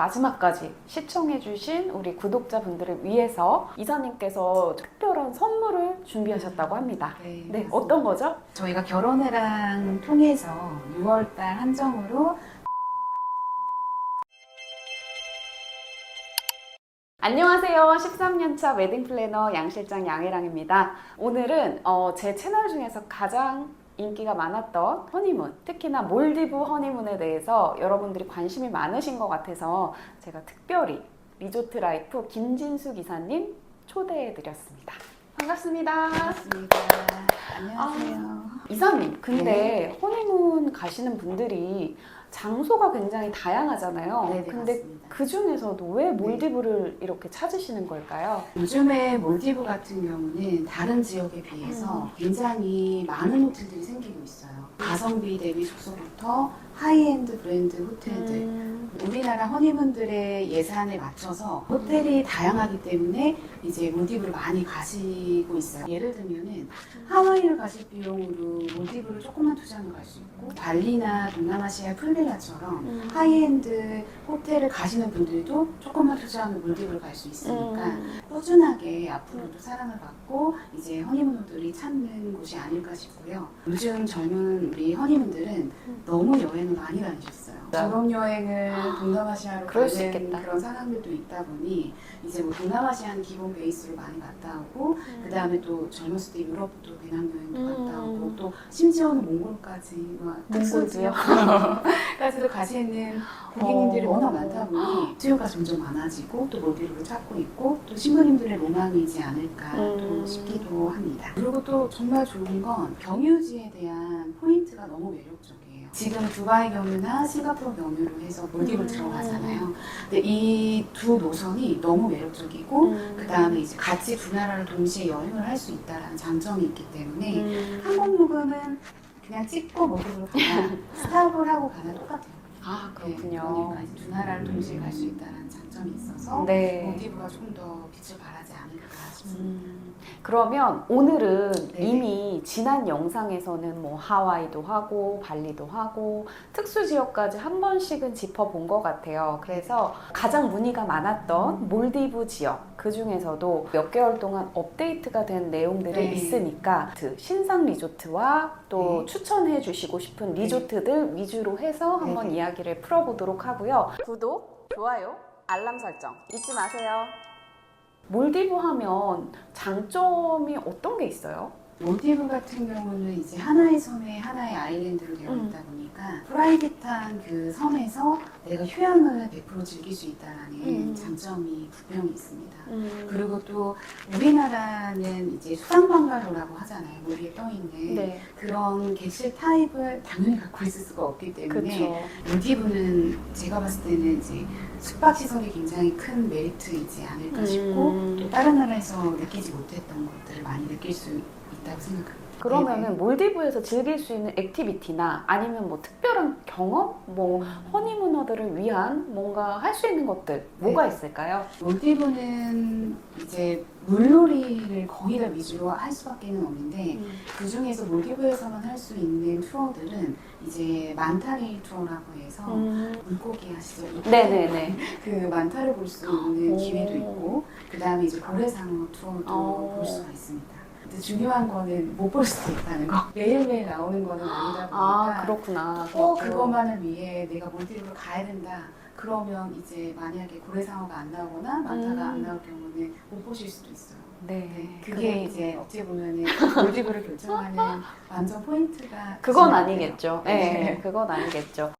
마지막까지 시청해주신 우리 구독자분들을 위해서 이사님께서 특별한 선물을 준비하셨다고 합니다. 네, 어떤 거죠? 저희가 결혼해랑 통해서 6월달 한정으로 안녕하세요. 13년차 웨딩 플래너 양실장 양혜랑입니다. 오늘은 제 채널 중에서 가장 인기가 많았던 허니문, 특히나 몰디브 허니문에 대해서 여러분들이 관심이 많으신 것 같아서 제가 특별히 리조트 라이프 김진수 기사님 초대해드렸습니다. 반갑습니다. 반갑습니다. 안녕하세요. 이사님, 근데 허니문 가시는 분들이 장소가 굉장히 다양하잖아요. 네네, 근데 맞습니다. 그 중에서도 왜 몰디브를 이렇게 찾으시는 걸까요? 요즘에 몰디브 같은 경우는 다른 지역에 비해서 굉장히 많은 호텔들이 생기고 있어요. 가성비 대비 숙소부터 하이엔드 브랜드 호텔들. 우리나라 허니문들의 예산에 맞춰서 호텔이 다양하기 때문에 이제 몰디브를 많이 가시고 있어요. 예를 들면은 하와이를 가실 비용으로 몰디브를 조금만 투자하면 갈 수 있고, 발리나 동남아시아 풀빌라처럼 하이엔드 호텔을 가시는 분들도 조금만 투자하면 몰디브를 갈 수 있으니까 꾸준하게 앞으로도 사랑을 받고 이제 허니문들이 찾는 곳이 아닐까 싶고요. 요즘 젊은 우리 허니문들은 너무 여행을 많이 다니셨어요. 졸업여행을 동남아시아로 그럴 수 가는 있겠다. 그런 상황들도 있다 보니 이제 뭐 동남아시아는 기본 베이스로 많이 갔다 오고 그 다음에 또 젊었을 때 유럽도 배낭여행도 갔다 오고 또 심지어는 몽골까지 막 몽골도요? 까지도 가시는 고객님들이 워낙 많다 보니 수요가 점점 많아지고 또 몰디브를 찾고 있고 또 신부님들의 로망이지 않을까 또 싶기도 합니다. 그리고 또 정말 좋은 건 경유지에 대한 포인트가 너무 매력적이에요. 지금 두바이 경유나 싱가포르 경유로 해서 몰디브를 들어가잖아요. 근데 이 두 노선이 너무 매력적이고 그 다음에 이제 같이 두 나라를 동시에 여행을 할 수 있다는 장점이 있기 때문에 항공요금은 그냥 찍고 몰디브로 가나 스탑을 하고 가나 똑같아요. 아, 네, 그렇군요. 그러니까 두 나라를 동시에 갈 수 있다는 장점이 있어서 네. 몰디브가 조금 더 빛을 발하지 않을까 싶습니다. 그러면 오늘은 네네. 이미 지난 영상에서는 뭐 하와이도 하고 발리도 하고 특수 지역까지 한 번씩은 짚어본 것 같아요. 그래서 가장 문의가 많았던 몰디브 지역, 그 중에서도 몇 개월 동안 업데이트가 된 내용들이 네. 있으니까 그 신상 리조트와 또 네. 추천해 주시고 싶은 리조트들 위주로 해서 한번 네네. 이야기를 풀어보도록 하고요. 구독, 좋아요, 알람 설정 잊지 마세요. 몰디브 하면 장점이 어떤 게 있어요? 몰디브 같은 경우는 이제 하나의 섬에 하나의 아일랜드로 되어 있다 보니까 프라이빗한 그 섬에서 내가 휴양을 100% 즐길 수 있다는 장점이 분명히 있습니다. 그리고 또 우리나라는 이제 수상방갈로라고 하잖아요. 물 위에 떠있는 네. 그런 객실 타입을 당연히 갖고 있을 수가 없기 때문에 그렇죠. 몰디브는 제가 봤을 때는 이제 숙박시설이 굉장히 큰 메리트이지 않을까 싶고 또 다른 나라에서 느끼지 못했던 것들을 많이 느낄 수 있다고 생각합니다. 그러면은 몰디브에서 즐길 수 있는 액티비티나 아니면 뭐 특별한 경험? 뭐 허니문어들을 위한 뭔가 할 수 있는 것들 뭐가 있을까요? 몰디브는 이제 물놀이를 거의 다 위주로 할 수밖에는 없는데 그 중에서 몰디브에서만 할 수 있는 투어들은 이제 만타레일 투어라고 해서 물고기 아시죠? 네네네. 그 만타를 볼 수 있는 기회도 있고 그 다음에 이제 고래상어 투어도 볼 수가 있습니다. 근데 중요한 거는 못 볼 수도 있다는 거. 매일매일 나오는 거는 아니다 보니까 아, 그렇구나. 꼭 그것만을 위해 내가 몰디브를 가야 된다. 그러면 이제 만약에 고래상어가 안 나오거나 만타가 안 나올 경우는 못 보실 수도 있어요. 네. 그게 이제 어떻게 보면은 몰디브를 결정하는 완전 포인트가 그건 되시는 아니겠죠. 거예요. 네, 그건 아니겠죠.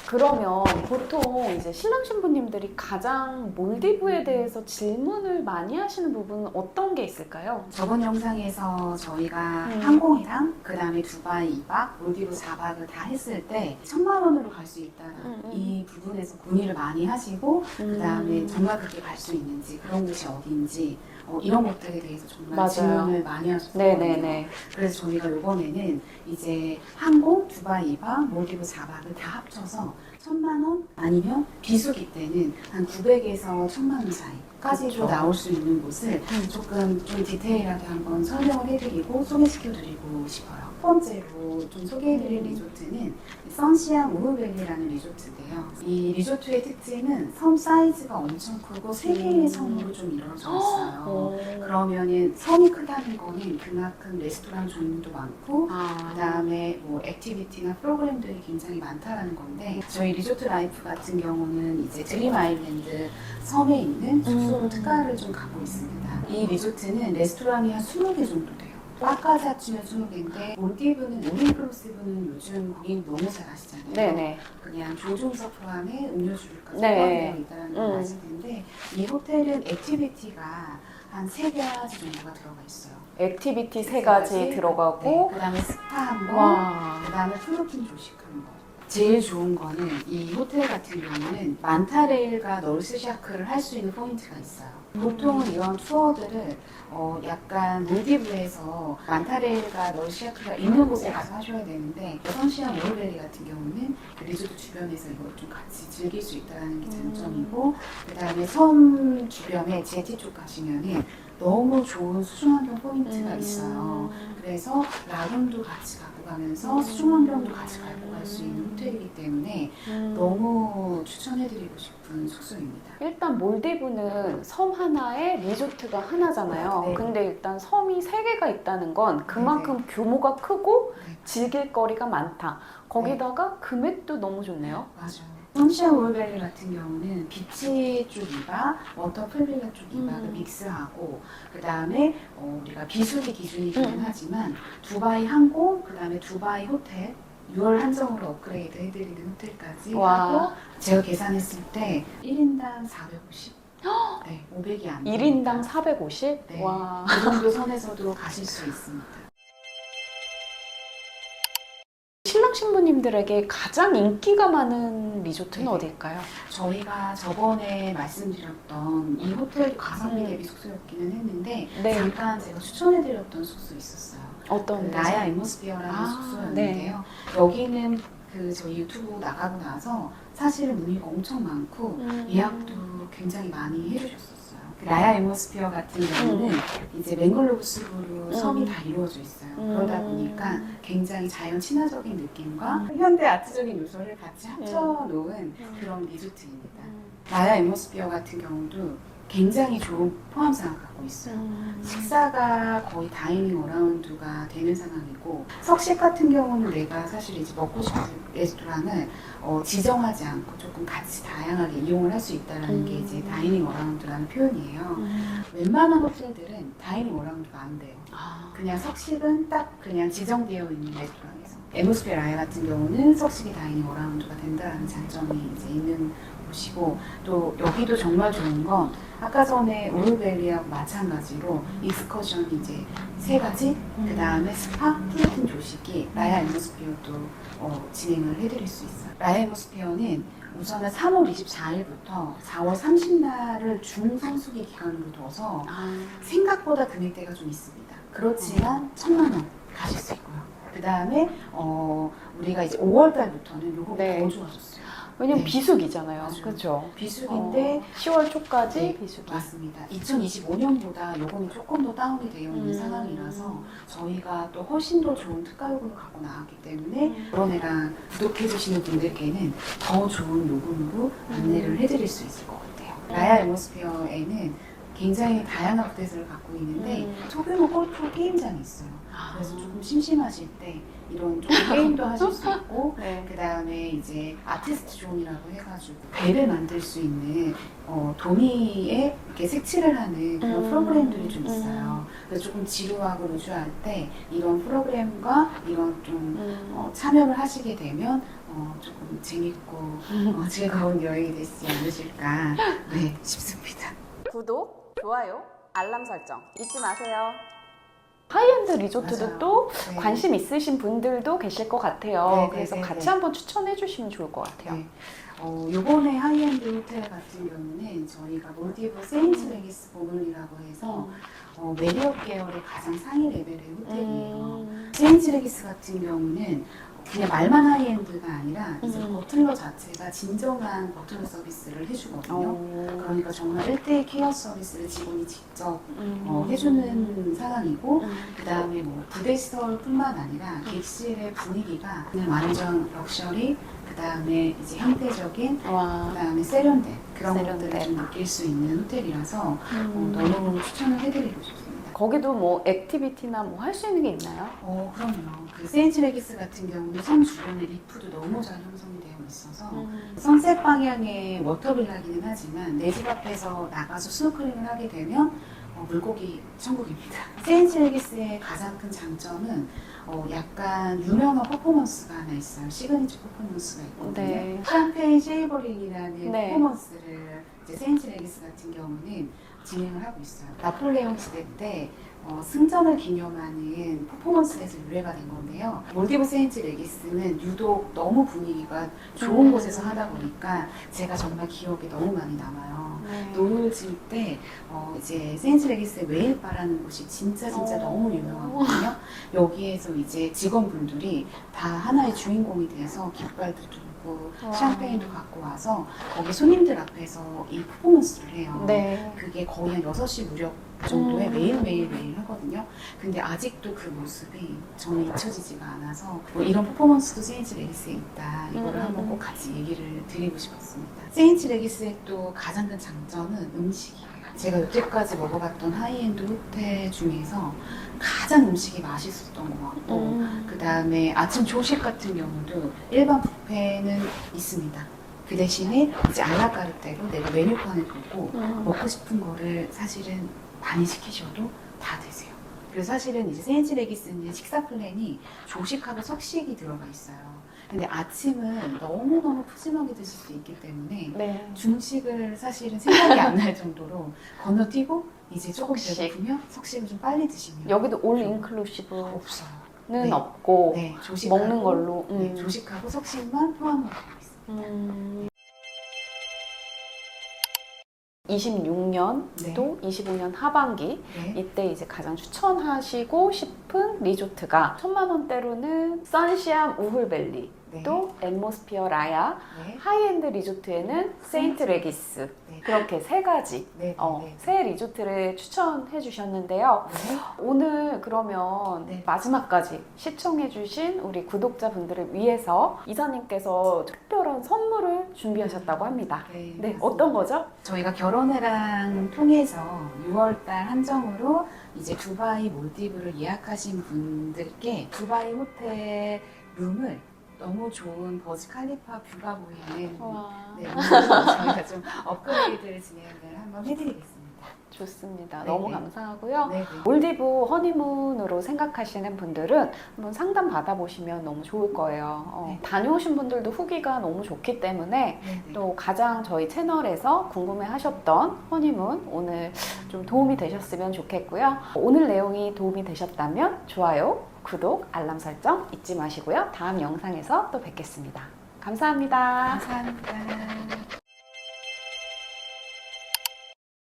그러면 보통 이제 신랑 신부님들이 가장 몰디브에 대해서 질문을 많이 하시는 부분은 어떤 게 있을까요? 저번 영상에서 저희가 음. 항공이랑 그 다음에 두바이 2박, 몰디브 4박을 다 했을 때 1,000만 원으로 갈 수 있다는 이 부분에서 문의를 많이 하시고 그 다음에 정말 그렇게 갈 수 있는지 그런 곳이 어디인지 이런 것들에 대해서 정말 맞아요. 질문을 많이 하셨거든요. 네네네. 그래서 저희가 이번에는 이제 항공, 두바이 2박, 몰디브 4박을 다 합쳐서 1,000만 원 아니면 비수기 때는 한 900에서 1,000만 원 사이까지도 그렇죠. 나올 수 있는 곳을 조금 좀 디테일하게 한번 설명을 해드리고 소개시켜드리고 싶어요. 번째로 좀 소개해드릴 리조트는 선시안 우후밸리라는 리조트인데요. 이 리조트의 특징은 섬 사이즈가 엄청 크고 3개의 섬으로 좀 이루어져 있어요. 그러면은 섬이 크다는 거는 그만큼 레스토랑 종류도 많고 그다음에 뭐 액티비티나 프로그램들이 굉장히 많다라는 건데, 저희 리조트 라이프 같은 경우는 이제 드림 아일랜드 섬에 있는 숙소로 특가를 좀 가고 있습니다. 이 리조트는 레스토랑이 한 20개 정도 돼요. 바까지 합치면 20개인데, 몰디브는 올인클루시브는 요즘 고객님 너무 잘 아시잖아요. 네네. 그냥 조종석 포함해 음료수까지 네. 포함되어 있다는 걸 아실 텐데, 이 호텔은 액티비티가 한 3가지 정도가 들어가 있어요. 액티비티 3가지 들어가고 네, 그다음에 스파 한 번, 와. 그다음에 플로팅 조식 한 번. 제일 좋은 거는 이 호텔 같은 경우는 만타레일과 널스샤크를 할 수 있는 포인트가 있어요. 보통은 이런 투어들을 약간 몰디브에서 만타레일과 널스샤크가 있는 곳에 가서 하셔야 되는데, 선시안 우후밸리 같은 경우는 그 리조트 주변에서 이걸 좀 같이 즐길 수 있다는 게 장점이고, 그다음에 섬 주변에 제티 쪽 가시면은 너무 좋은 수중환경 포인트가 있어요. 그래서 라군도 같이 갖고 가면서 수중환경도 같이 갖고 갈 수 있는 호텔이기 때문에 너무 추천해드리고 싶은 숙소입니다. 일단 몰디브는 섬 하나에 리조트가 하나잖아요. 네. 근데 일단 섬이 3개가 있다는 건 그만큼 규모가 크고 네. 즐길 거리가 많다. 거기다가 금액도 너무 좋네요. 맞아요. 선시안 우후밸리 같은 경우는 비치 쪽 2박, 워터풀빌라 쪽 2박을 믹스하고, 그 다음에 우리가 비수기 기준이기는 하지만 두바이 항공, 그 다음에 두바이 호텔, 6월 한정으로 업그레이드 해드리는 호텔까지 와. 하고, 제가 계산했을 때 1인당 450? 네, 500이 안 돼요. 1인당 450? 네. 와. 그 정도 선에서도 가실 수 있습니다. 신랑 신부님들에게 가장 인기가 많은 리조트는 네. 어디일까요? 저희가 저번에 말씀드렸던 이 호텔도 가성비 대비 숙소였기는 했는데, 네. 잠깐 제가 추천해드렸던 숙소 있었어요. 어떤 그 라야 앰모스피어라는 숙소였는데요. 여기는 그 저희 유튜브 나가고 나서 사실은 문의가 엄청 많고 예약도 굉장히 많이 해주셨었어요. 그 라야 앰모스피어 같은 경우는 이제 맹글로브 숲으로 섬이 다 이루어져 있어요. 그러다 보니까 굉장히 자연 친화적인 느낌과 현대 아트적인 요소를 같이 합쳐놓은 그런 리조트입니다. 라야 앰모스피어 같은 경우도 굉장히 좋은 포함상을 갖고 있어요. 식사가 거의 다이닝 어라운드가 되는 상황이고, 석식 같은 경우는 내가 사실 이제 먹고 싶은 레스토랑을 지정하지 않고 조금 같이 다양하게 이용을 할 수 있다는 게 이제 다이닝 어라운드라는 표현이에요. 웬만한 호텔들은 다이닝 어라운드가 안 돼요. 그냥 석식은 딱 그냥 지정되어 있는 레스토랑에서. 앰모스피어 라야 같은 경우는 석식이 다이닝 어라운드가 된다는 장점이 이제 있는 곳이고, 또 여기도 정말 좋은 건 아까 전에 우후밸리하고 마찬가지로 익스커션 이제 3가지, 그 다음에 스파, 플로팅 조식이 라야 앰모스피어도 진행을 해드릴 수 있어요. 라야 앰모스피어는 우선은 3월 24일부터 4월 30날을 중성수기 기간으로 둬서 생각보다 금액대가 좀 있습니다. 그렇지만 1,000만 원 가실 수 있고요. 그 다음에 우리가 이제 5월달부터는 요금이 네. 더 좋아졌어요. 왜냐면 네. 비수기잖아요. 맞아요. 그렇죠? 비수기인데 10월 초까지 네, 비수기. 맞습니다. 2025년보다 요금이 조금 더 다운이 되어 있는 음. 상황이라서 저희가 또 훨씬 더 좋은 특가 요금을 갖고 나왔기 때문에 이번에랑 구독해주시는 분들께는 더 좋은 요금으로 안내를 해드릴 수 있을 것 같아요. 라야 앰모스피어에는 굉장히 다양한 부대들을 갖고 있는데 소규모 골프 게임장이 있어요. 그래서 조금 심심하실 때 이런 좀 게임도 하실 수 있고, 네. 그 다음에 이제 아티스트 존이라고 해가지고 배를 만들 수 있는 도미에 이렇게 색칠을 하는 그런 프로그램들이 좀 있어요. 그래서 조금 지루하고 루즈할 때 이런 프로그램과 이런 좀 참여를 하시게 되면 조금 재밌고 즐거운 여행이 되지 않으실까 싶습니다. 구독, 좋아요, 알람 설정 잊지 마세요. 하이엔드 리조트도 맞아요. 또 네. 관심 있으신 분들도 계실 것 같아요. 네, 네, 그래서 네, 같이 네. 한번 추천해 주시면 좋을 것 같아요. 네. 요번에 하이엔드 호텔 같은 경우는 저희가 몰디브 세인트 레기스 보물이라고 해서 메리엇 계열의 가장 상위 레벨의 호텔이에요. 세인트 레기스 같은 경우는 그냥 말만 하이엔드가 아니라 이제 버틀러 자체가 진정한 버틀러 서비스를 해주거든요. 그러니까 정말 1대1 케어 서비스를 직원이 직접 해주는 상황이고 그 다음에 뭐 부대 시설뿐만 아니라 객실의 분위기가 그냥 완전 럭셔리, 그 다음에 이제 현대적인, 그 다음에 세련된 그런 것들을 좀 느낄 수 있는 호텔이라서 너무 추천을 해드리고 싶습니다. 거기도 뭐 액티비티나 뭐 할 수 있는 게 있나요? 그럼요. 그 세인트 레기스 같은 경우는 섬 주변에 리프도 너무 잘 형성이 되어 있어서 선셋 방향의 워터빌라기는 하지만 내 집 앞에서 나가서 스노클링을 하게 되면 물고기 천국입니다. 세인트 레기스의 가장 큰 장점은 약간 유명한 퍼포먼스가 하나 있어요. 시그니처 퍼포먼스가 있거든요. 네. 샴페인 쉐이버링이라는 네. 퍼포먼스를 이제 세인트 레기스 같은 경우는 진행을 하고 있어요. 나폴레옹 시대 때 승전을 기념하는 퍼포먼스에서 유래가 된 건데요. 몰디브 세인트 레기스는 유독 너무 분위기가 좋은 곳에서 하다 보니까 제가 정말 기억에 너무 많이 남아요. 노을 질 때 이제 세인트 레기스의 웨일바라는 곳이 진짜 너무 유명하거든요. 여기에서 이제 직원분들이 다 하나의 주인공이 돼서 깃발도 들고 샴페인도 갖고 와서 거기 손님들 앞에서 이 퍼포먼스를 해요. 네. 그게 거의 한 6시 무렵 정도에 매일 하거든요. 근데 아직도 그 모습이 저는 잊혀지지가 않아서 뭐 이런 퍼포먼스도 세인트 레기스에 있다. 이거를 한번 꼭 같이 얘기를 드리고 싶었습니다. 세인트 레기스의 또 가장 큰 장점은 음식이에요. 제가 여태까지 먹어봤던 하이엔드 호텔 중에서 가장 음식이 맛있었던 것 같고 그 다음에 아침 조식 같은 경우도 일반 뷔페는 있습니다. 그 대신에 이제 알라카르테로 내가 메뉴판을 보고 먹고 싶은 거를 사실은 많이 시키셔도 다 되세요. 그래서 사실은 이제 세인트 레기스는 식사 플랜이 조식하고 석식이 들어가 있어요. 근데 아침은 너무너무 푸짐하게 드실 수 있기 때문에 중식을 사실은 생각이 안 날 정도로 건너뛰고 이제 조금 배고프면 석식을 좀 빨리 드시면 여기도 올 인클루시브는 없어요. 없고 네, 조식하고, 먹는 걸로 네, 조식하고 석식만 포함하고 있습니다. 26년 또 25년 하반기 이때 이제 가장 추천하시고 싶은 리조트가 1,000만 원대로는 선시암 우훌밸리 또 앰모스피어 라야 하이엔드 리조트에는 세인트 레기스 그렇게 세 가지 세 리조트를 추천해 주셨는데요. 오늘 그러면 마지막까지 시청해 주신 우리 구독자분들을 위해서 이사님께서 특별한 선물을 준비하셨다고 합니다. 네, 어떤 거죠? 저희가 결혼해랑 통해서 6월달 한정으로 이제 두바이 몰디브를 예약하신 분들께 두바이 호텔 룸을 너무 좋은 버즈 칼리파 뷰가 보이는 룸으로 저희가 좀 업그레이드를 진행을 한번 해드리겠습니다. 좋습니다. 너무 감사하고요. 네네. 몰디브 허니문으로 생각하시는 분들은 한번 상담 받아보시면 너무 좋을 거예요. 다녀오신 분들도 후기가 너무 좋기 때문에 또 가장 저희 채널에서 궁금해하셨던 허니문 오늘 좀 도움이 되셨으면 좋겠고요. 오늘 내용이 도움이 되셨다면 좋아요, 구독, 알람 설정 잊지 마시고요. 다음 영상에서 또 뵙겠습니다. 감사합니다. 감사합니다.